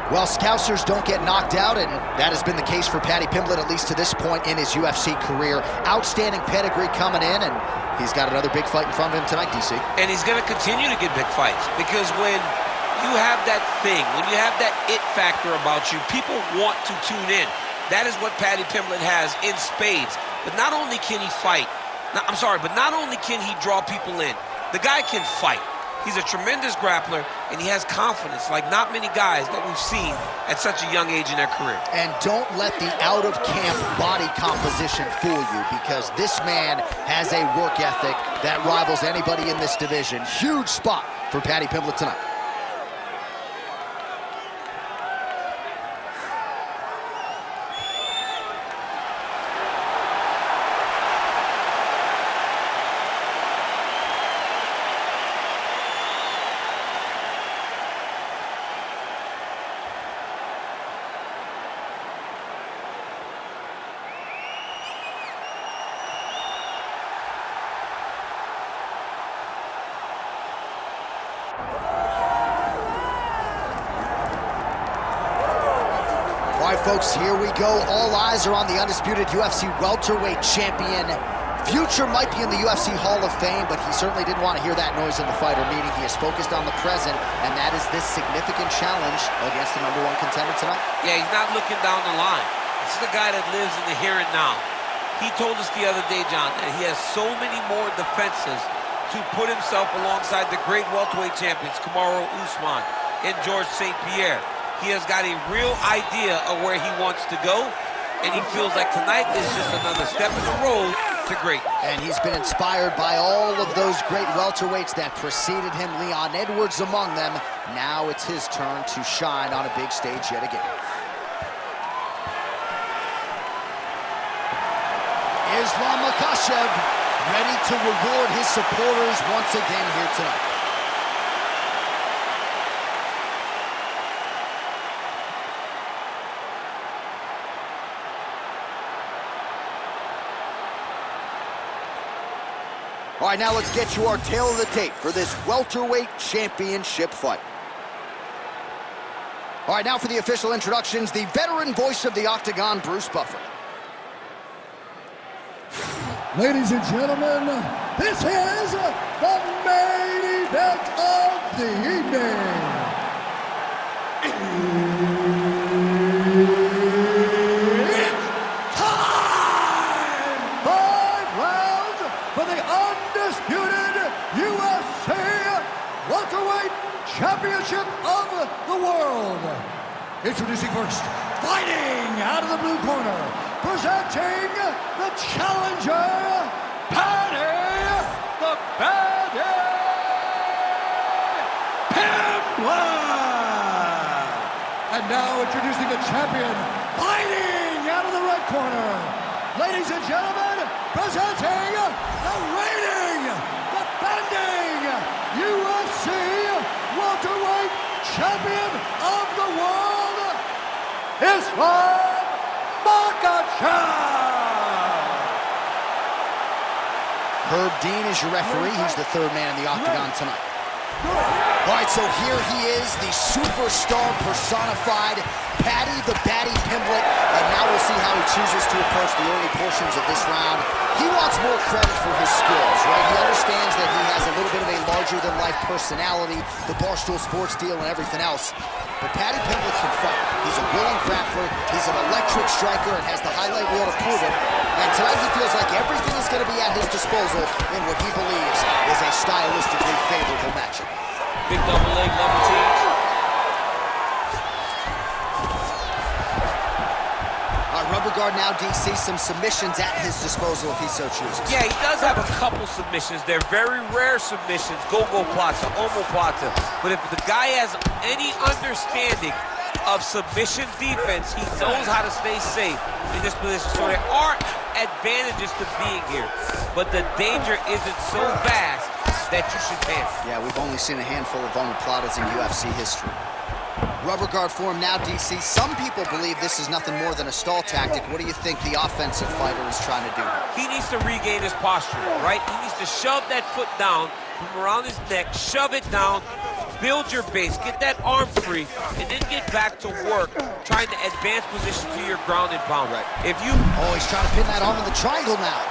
Well, Scousers don't get knocked out, and that has been the case for Paddy Pimblett, at least to this point in his UFC career. Outstanding pedigree coming in, and he's got another big fight in front of him tonight, DC. And he's going to continue to get big fights, because when you have that thing, when you have that it factor about you, people want to tune in. That is what Paddy Pimblett has in spades. But not only can he fight, but not only can he draw people in, the guy can fight. He's a tremendous grappler, and he has confidence like not many guys that we've seen at such a young age in their career. And don't let the out-of-camp body composition fool you, because this man has a work ethic that rivals anybody in this division. Huge spot for Paddy Pimblett tonight. All right, folks, here we go. All eyes are on the undisputed UFC welterweight champion. Future might be in the UFC Hall of Fame, but he certainly didn't want to hear that noise in the fighter meeting. He is focused on the present, and that is this significant challenge against the #1 contender tonight. Yeah, he's not looking down the line. This is the guy that lives in the here and now. He told us the other day, John, that he has so many more defenses to put himself alongside the great welterweight champions, Kamaru Usman and George St. Pierre. He has got a real idea of where he wants to go, and he feels like tonight is just another step in the road to great. And he's been inspired by all of those great welterweights that preceded him, Leon Edwards among them. Now it's his turn to shine on a big stage yet again. Islam Makhachev ready to reward his supporters once again here tonight. All right, now let's get you our tail of the tape for this welterweight championship fight. All right, now for the official introductions, the veteran voice of the Octagon, Bruce Buffer. Ladies and gentlemen, this is the main event of the evening. It's time! 5 rounds for the undisputed UFC welterweight championship of the world. Introducing first, fighting out of the blue corner, presenting the challenger, Paddy the Paddy Pimblett. And now introducing the champion, fighting out of the red corner. Ladies and gentlemen, presenting the reigning, defending UFC welterweight champion of the world, Islam Makhachev. Herb Dean is your referee. He's the third man in the Octagon tonight. All right, so here he is, the superstar personified, Paddy the Paddy Pimblett, and now we'll see how he chooses to approach the early portions of this round. He wants more credit for his skills, right? He understands that he has a little bit of a larger-than-life personality, the Barstool Sports deal and everything else. But Paddy Pimblett can fight. He's a willing grappler, he's an electric striker, and has the highlight reel to prove it. And tonight he feels like everything is going to be at his disposal in what he believes is a stylistically favorable matchup. Big double leg, level change. Rubber guard now, DC, some submissions at his disposal if he so chooses. Yeah, he does have a couple submissions. They're very rare submissions, go-go plata, omoplata. But if the guy has any understanding of submission defense, he knows how to stay safe in this position. So there are advantages to being here, but the danger isn't so vast that you should panic. Yeah, we've only seen a handful of omoplatas in UFC history. Rubber guard form now, DC. Some people believe this is nothing more than a stall tactic. What do you think the offensive fighter is trying to do? He needs to regain his posture, right? He needs to shove that foot down from around his neck, shove it down, build your base, get that arm free, and then get back to work trying to advance position to your ground and pound. Right. If you... Oh, he's trying to pin that arm in the triangle now.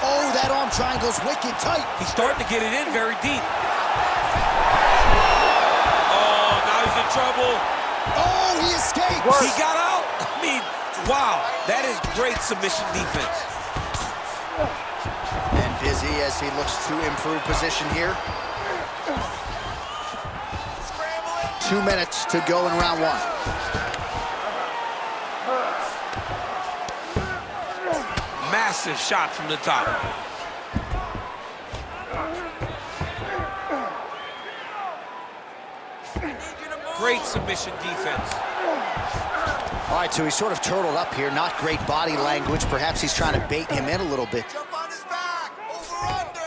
Oh, that arm triangle's wicked tight. He's starting to get it in very deep. Oh, now he's in trouble. Oh, he escaped. He got out. I mean, wow, that is great submission defense. And busy as he looks to improve position here. 2 minutes to go in round one. Massive shot from the top. Great submission defense. All right, so he's sort of turtled up here. Not great body language. Perhaps he's trying to bait him in a little bit. Jump on his back, over under.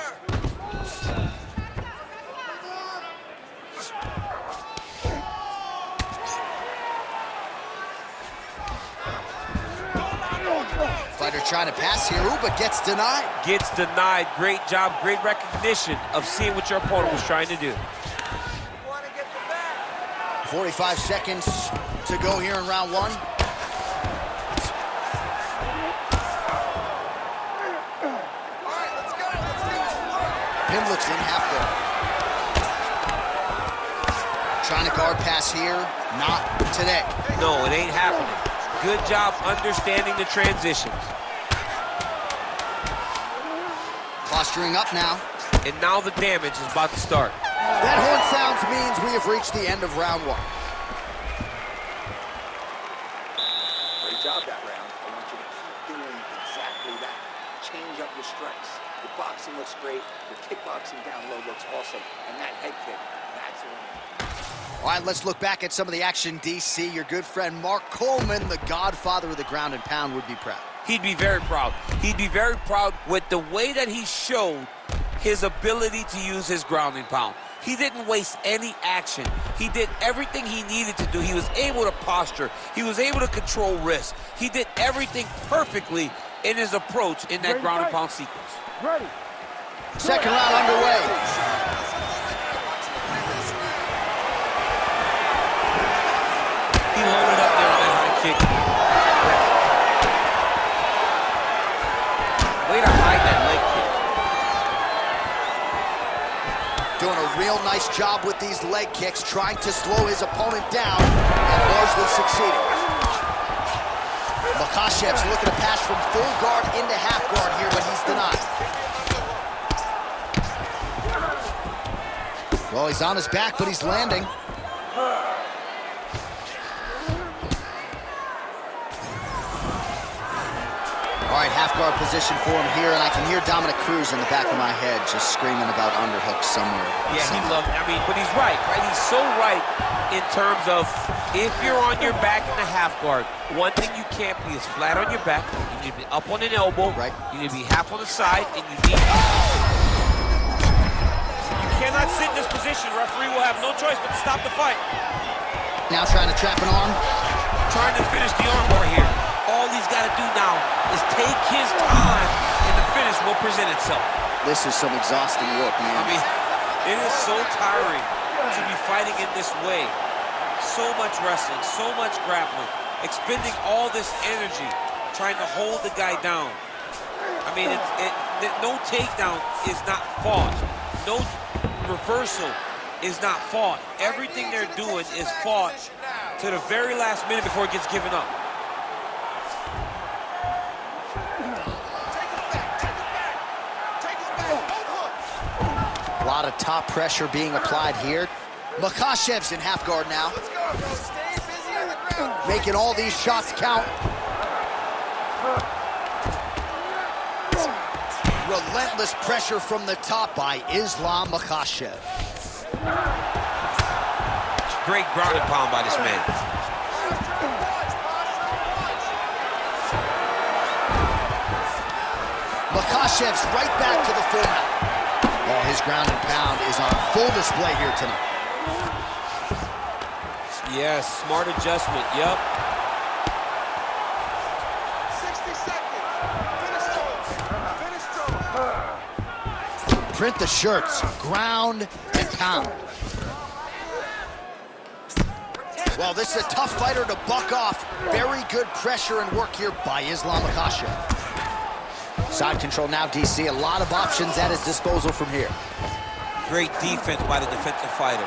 Fighter trying to pass here, ooh, but gets denied. Gets denied. Great job, great recognition of seeing what your opponent was trying to do. 45 seconds to go here in round one. Pimblett's in half guard. Trying to guard pass here, not today. No, it ain't happening. Good job understanding the transitions. Posturing up now. And now the damage is about to start. That horn sounds means we have reached the end of round one. Great job that round. I want you to keep doing exactly that. Change up your strikes. Your boxing looks great. Your kickboxing down low looks awesome. And that head kick, that's the one. All right, let's look back at some of the action, DC. Your good friend Mark Coleman, the godfather of the ground and pound, would be proud. He'd be very proud. He'd be very proud with the way that he showed his ability to use his ground and pound. He didn't waste any action. He did everything he needed to do. He was able to posture. He was able to control wrist. He did everything perfectly in his approach in that ground and pound sequence. Ready. Second round underway. He loaded up there on that high kick. Way to hide that leg kick. Doing a real nice job with these leg kicks, trying to slow his opponent down and largely succeeding. Makhachev's looking to pass from full guard into half guard here, but he's denied. Well, he's on his back, but he's landing. All right, half guard position for him here, and I can hear Dominic Cruz in the back of my head just screaming about underhooks somewhere. Yeah, he loved it. I mean, but he's right? He's so right in terms of if you're on your back in the half guard, one thing you can't be is flat on your back. You need to be up on an elbow. Right. You need to be half on the side, and you cannot sit in this position. Referee will have no choice but to stop the fight. Now trying to trap an arm. Trying to finish the armbar here. All he's got to do now is take his time, and the finish will present itself. This is some exhausting work, man. I mean, it is so tiring to be fighting in this way. So much wrestling, so much grappling, expending all this energy trying to hold the guy down. I mean, no takedown is not fought. No reversal is not fought. Everything they're doing is fought to the very last minute before it gets given up. A lot of top pressure being applied here. Makhachev's in half guard now. Let's go, bro. Stay busy on the ground. Making all these shots count. Relentless pressure from the top by Islam Makhachev. Great ground and pound by this man. Makhachev's right back to the format. Oh, his ground and pound is on full display here tonight. Yes, smart adjustment, yep. 60 seconds. Finish strong. Print the shirts, ground and pound. Well, this is a tough fighter to buck off. Very good pressure and work here by Islam Makhachev. Side control now, DC. A lot of options at his disposal from here. Great defense by the defensive fighter.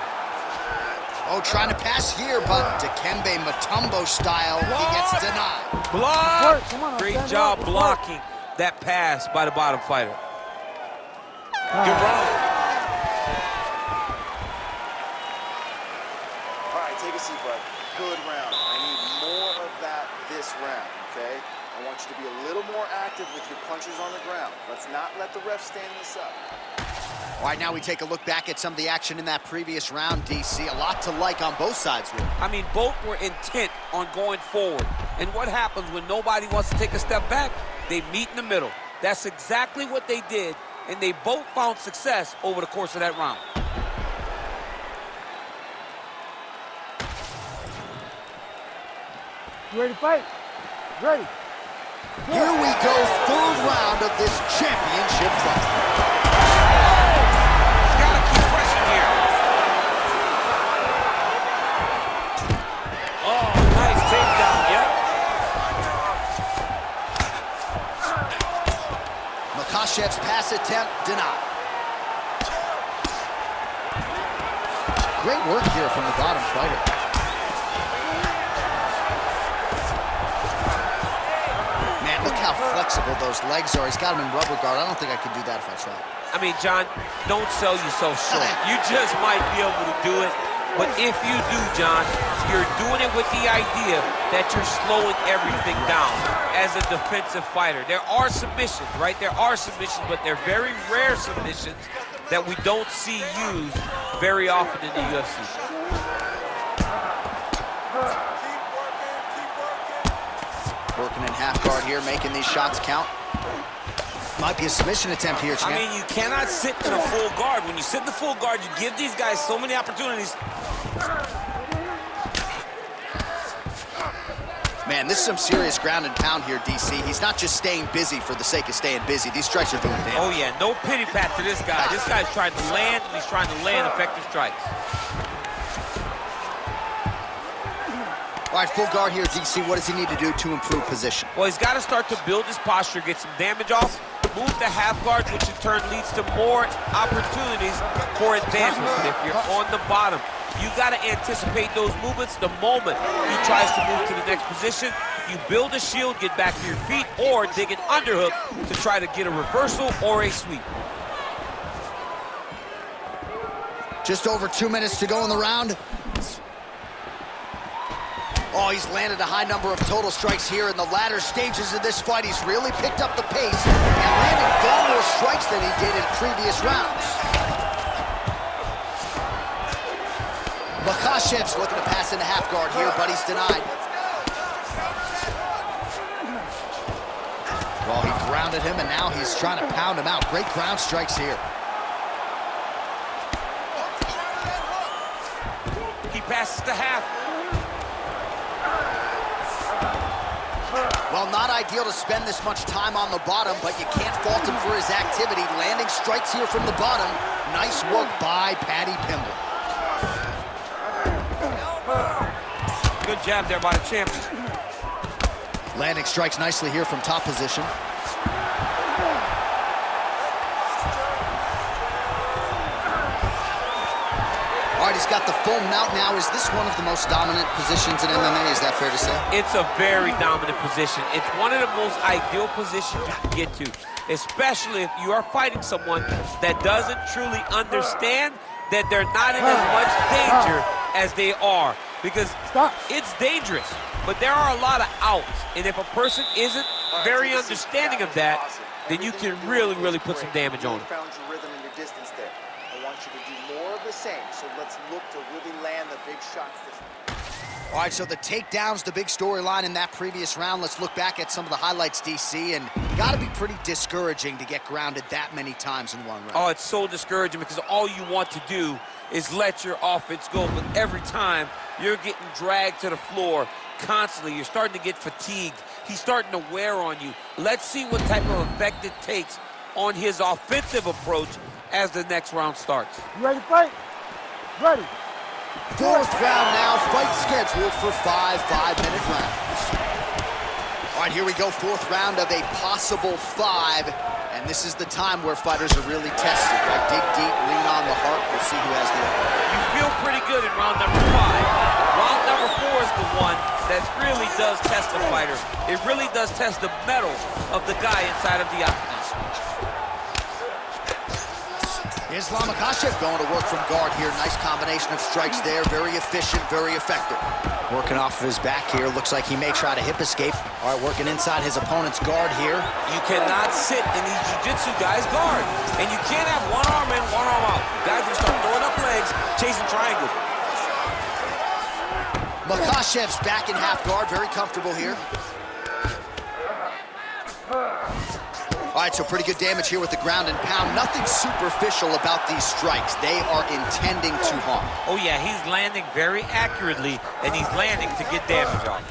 Oh, trying to pass here, but Dikembe Mutombo style, he gets denied. Block! Great job blocking that pass by the bottom fighter. Good round. All right, take a seat, bud. Good round. I need more of that this round, okay? I want you to be a little more active with your punches on the ground. Let's not let the ref stand this up. All right, now we take a look back at some of the action in that previous round, DC. A lot to like on both sides, really. I mean, both were intent on going forward. And what happens when nobody wants to take a step back? They meet in the middle. That's exactly what they did, and they both found success over the course of that round. You ready to fight? Ready. Here we go, third round of this championship fight. Makhachev's pass attempt denied. Great work here from the bottom fighter. Man, look how flexible those legs are. He's got him in rubber guard. I don't think I could do that if I tried. I mean, John, don't sell yourself short. You just might be able to do it. But if you do, John, you're doing it with the idea that you're slowing everything down as a defensive fighter. There are submissions, right? There are submissions, but they're very rare submissions that we don't see used very often in the UFC. Working in half guard here, making these shots count. Might be a submission attempt here, champ. I mean, you cannot sit in a full guard. When you sit in the full guard, you give these guys so many opportunities. Man, this is some serious ground and pound here, DC. He's not just staying busy for the sake of staying busy. These strikes are doing damage. Oh, yeah, no pity pat for this guy. This guy's trying to land, and he's trying to land effective strikes. All right, full guard here, DC. What does he need to do to improve position? Well, he's got to start to build his posture, get some damage off, move to half guards, which in turn leads to more opportunities for advancement. If you're on the bottom, you got to anticipate those movements the moment he tries to move to the next position. You build a shield, get back to your feet, or dig an underhook to try to get a reversal or a sweep. Just over 2 minutes to go in the round. Oh, he's landed a high number of total strikes here in the latter stages of this fight. He's really picked up the pace and landed far more strikes than he did in previous rounds. Makhachev's looking to pass into half guard here, but he's denied. Well, he grounded him, and now he's trying to pound him out. Great ground strikes here. He passes to half. Well, not ideal to spend this much time on the bottom, but you can't fault him for his activity. Landing strikes here from the bottom. Nice work by Paddy Pimblett. Good jab there by the champion. Landing strikes nicely here from top position. All right, he's got the full mount now. Is this one of the most dominant positions in MMA? Is that fair to say? It's a very dominant position. It's one of the most ideal positions you can get to, especially if you are fighting someone that doesn't truly understand that they're not in as much danger as they are. Because it's dangerous, but there are a lot of outs. And if a person isn't very understanding of that, then you can really, really put some damage on them. You found your rhythm and your distance there. I want you to do more of the same, so let's look to really land the big shots this time. All right, so the takedown's the big storyline in that previous round. Let's look back at some of the highlights, DC, and got to be pretty discouraging to get grounded that many times in one round. Oh, it's so discouraging because all you want to do is let your offense go, but every time you're getting dragged to the floor constantly. You're starting to get fatigued. He's starting to wear on you. Let's see what type of effect it takes on his offensive approach as the next round starts. You ready to fight? Ready. Fourth round now, fight scheduled for 5 5-minute rounds. All right, here we go, fourth round of a possible 5. And this is the time where fighters are really tested, right? Dig deep, lean on the heart. We'll see who has the upper. You feel pretty good in round number 5. Round number 4 is the one that really does test the fighter. It really does test the mettle of the guy inside of the octagon. Islam Makhachev going to work from guard here. Nice combination of strikes there. Very efficient, very effective. Working off of his back here. Looks like he may try to hip escape. All right, working inside his opponent's guard here. You cannot sit in these jiu-jitsu guys' guard. And you can't have one arm in, one arm out. Guys will start throwing up legs, chasing triangles. Makhachev's back in half guard. Very comfortable here. All right, so pretty good damage here with the ground and pound. Nothing superficial about these strikes. They are intending to harm. Oh, yeah, he's landing very accurately, and he's landing to get damage off.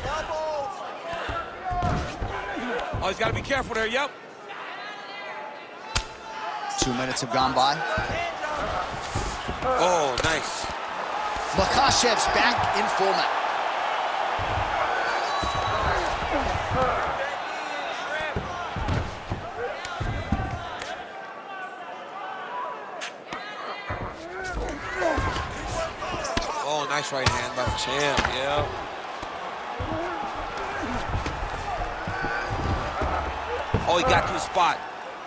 Oh, he's got to be careful there, yep. 2 minutes have gone by. Oh, nice. Makhachev's back in full mount. Oh, nice right hand by the champ, yeah. Oh, he got to the spot.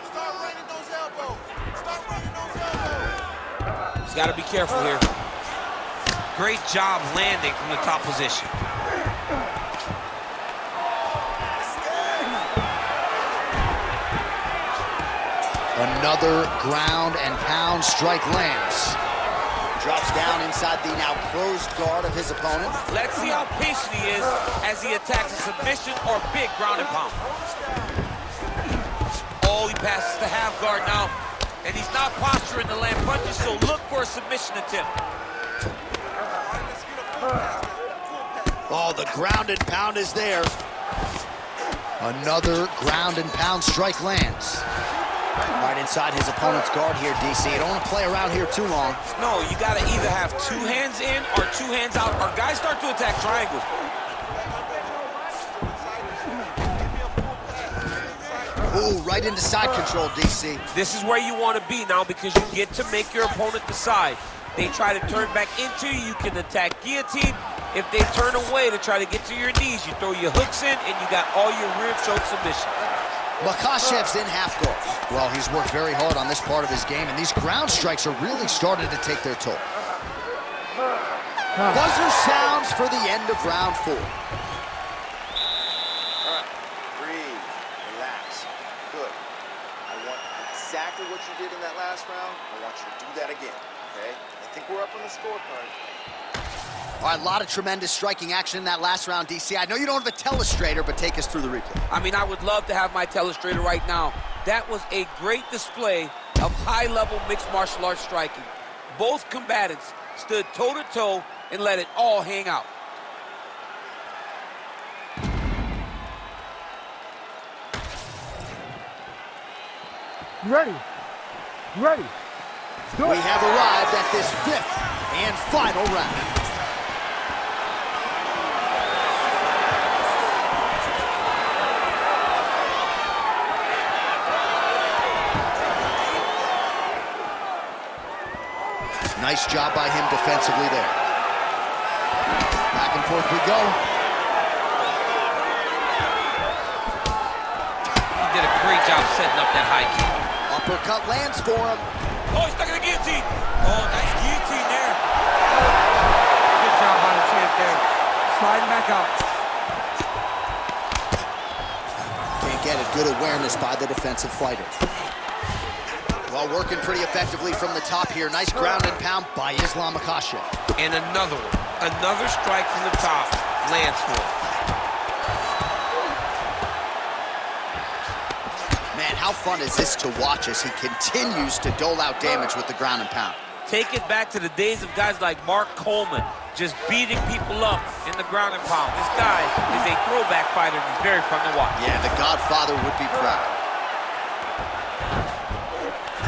Start running those elbows. Start running those elbows. He's got to be careful here. Great job landing from the top position. Another ground and pound strike lands. Drops down inside the now closed guard of his opponent. Let's see how patient he is as he attacks a submission or big ground and pound. Oh, he passes the half guard now. And he's not posturing to land punches, so look for a submission attempt. Oh, the ground and pound is there. Another ground and pound strike lands. Right inside his opponent's guard here, DC. You don't want to play around here too long. No, you got to either have 2 hands in or 2 hands out, or guys start to attack triangles. Ooh, right into side control, DC. This is where you want to be now because you get to make your opponent decide. They try to turn back into you, you can attack guillotine. If they turn away to try to get to your knees, you throw your hooks in and you got all your rear choke submission. Makhachev's in half guard. Well, he's worked very hard on this part of his game, and these ground strikes are really starting to take their toll. Buzzer sounds for the end of round 4. All right, breathe, relax, good. I want exactly what you did in that last round. I want you to do that again, okay? I think we're up on the scorecard. All right, a lot of tremendous striking action in that last round, DC. I know you don't have a telestrator, but take us through the replay. I mean, I would love to have my telestrator right now. That was a great display of high-level mixed martial arts striking. Both combatants stood toe-to-toe and let it all hang out. You ready? You ready? Let's do it. We have arrived at this 5th and final round. Nice job by him defensively there. Back and forth we go. He did a great job setting up that high kick. Uppercut lands for him. Oh, he's stuck in the guillotine. Oh, nice guillotine there. Good job by the champ there. Sliding back out. Can't get it. Good awareness by the defensive fighter. Well, working pretty effectively from the top here. Nice ground and pound by Islam Makhachev. And another one. Another strike from the top lands for him. Man, how fun is this to watch as he continues to dole out damage with the ground and pound. Take it back to the days of guys like Mark Coleman, just beating people up in the ground and pound. This guy is a throwback fighter and he's very fun to watch. Yeah, the Godfather would be proud.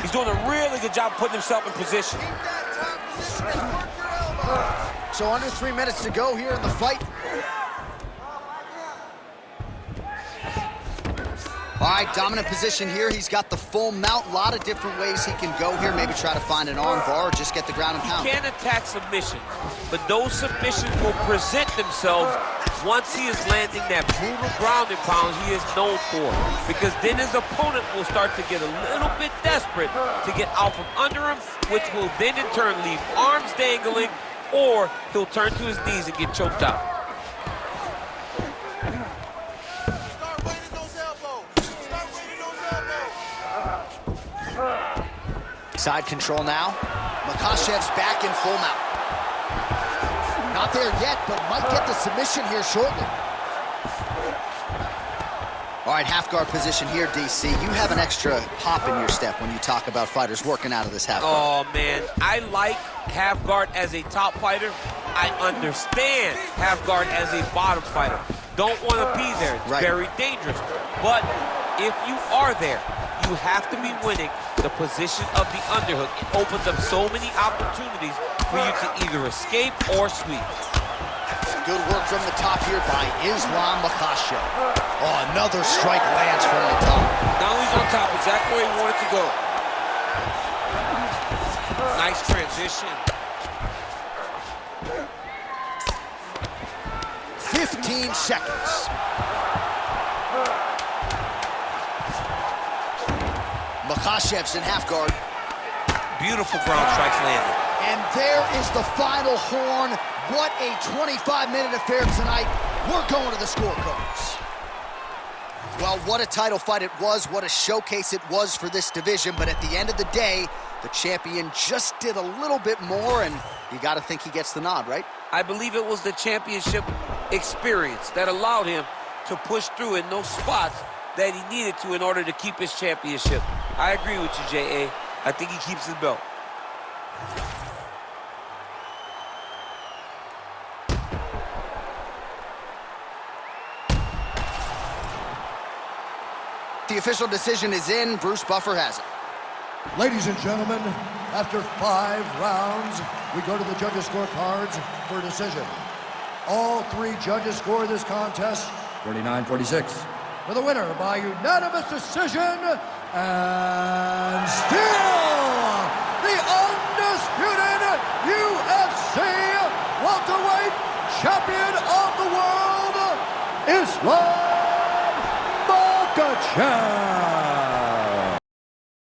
He's doing a really good job putting himself in position. Keep that top position and work your elbows. so under 3 minutes to go here in the fight. All right, dominant position here. He's got the full mount. A lot of different ways he can go here. Maybe try to find an arm bar or just get the ground and pound. He can attack submissions, but those submissions will present themselves once he is landing that brutal ground and pound he is known for. Because then his opponent will start to get a little bit desperate to get out from under him, which will then in turn leave arms dangling, or he'll turn to his knees and get choked out. Side control now. Makhachev's back in full mount. Not there yet, but might get the submission here shortly. All right, half guard position here, DC. You have an extra hop in your step when you talk about fighters working out of this half guard. Oh, man, I like half guard as a top fighter. I understand half guard as a bottom fighter. Don't want to be there. It's very dangerous. But if you are there, you have to be winning the position of the underhook. It opens up so many opportunities for you to either escape or sweep. Good work from the top here by Islam Makhachev. Oh, another strike lands from the top. Now he's on top, exactly where he wanted to go. Nice transition. 15 seconds. Makhachev's in half guard. Beautiful ground strikes landed. And there is the final horn. What a 25-minute affair tonight. We're going to the scorecards. Well, what a title fight it was. What a showcase it was for this division. But at the end of the day, the champion just did a little bit more, and you got to think he gets the nod, right? I believe it was the championship experience that allowed him to push through in those spots that he needed to in order to keep his championship. I agree with you, J.A. I think he keeps his belt. The official decision is in. Bruce Buffer has it. Ladies and gentlemen, after 5 rounds, we go to the judges' scorecards for a decision. All 3 judges score this contest 49-46. For the winner by unanimous decision, and still the undisputed UFC welterweight champion of the world, Islam Makhachev.